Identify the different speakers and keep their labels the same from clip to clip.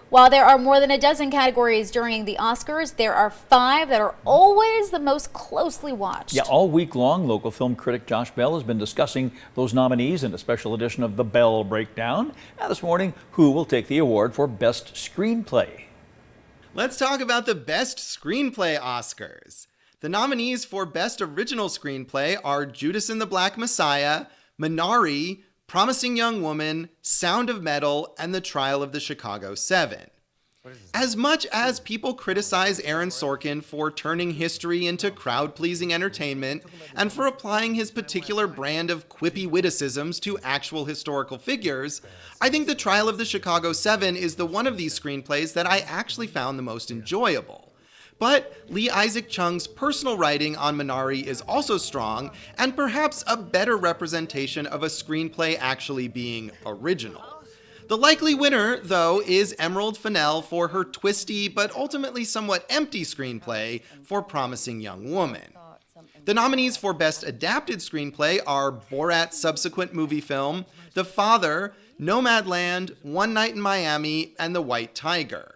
Speaker 1: While there are more than a dozen categories during the Oscars, there are 5 that are always the most closely watched.
Speaker 2: Yeah, all week long, local film critic Josh Bell has been discussing those nominees in a special edition of the Bell Breakdown. Now this morning, who will take the award for Best Screenplay?
Speaker 3: Let's talk about the Best Screenplay Oscars. The nominees for Best Original Screenplay are Judas and the Black Messiah, Minari, Promising Young Woman, Sound of Metal, and The Trial of the Chicago 7. As much as people criticize Aaron Sorkin for turning history into crowd-pleasing entertainment and for applying his particular brand of quippy witticisms to actual historical figures, I think The Trial of the Chicago 7 is the one of these screenplays that I actually found the most enjoyable. But Lee Isaac Chung's personal writing on Minari is also strong and perhaps a better representation of a screenplay actually being original. The likely winner, though, is Emerald Fennell for her twisty but ultimately somewhat empty screenplay for Promising Young Woman. The nominees for Best Adapted Screenplay are Borat's subsequent movie film, The Father, Nomadland, One Night in Miami, and The White Tiger.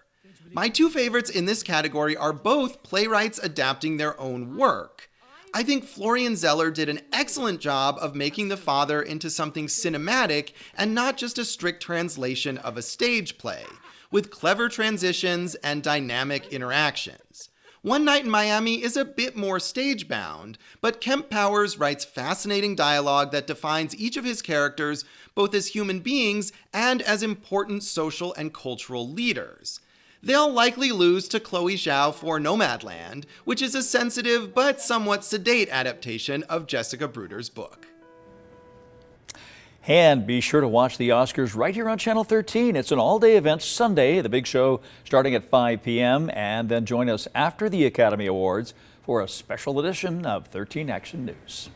Speaker 3: My 2 favorites in this category are both playwrights adapting their own work. I think Florian Zeller did an excellent job of making The Father into something cinematic and not just a strict translation of a stage play, with clever transitions and dynamic interactions. One Night in Miami is a bit more stage-bound, but Kemp Powers writes fascinating dialogue that defines each of his characters both as human beings and as important social and cultural leaders. They'll likely lose to Chloe Zhao for Nomadland, which is a sensitive but somewhat sedate adaptation of Jessica Bruder's book.
Speaker 2: And be sure to watch the Oscars right here on Channel 13. It's an all-day event Sunday, the big show starting at 5 p.m. And then join us after the Academy Awards for a special edition of 13 Action News.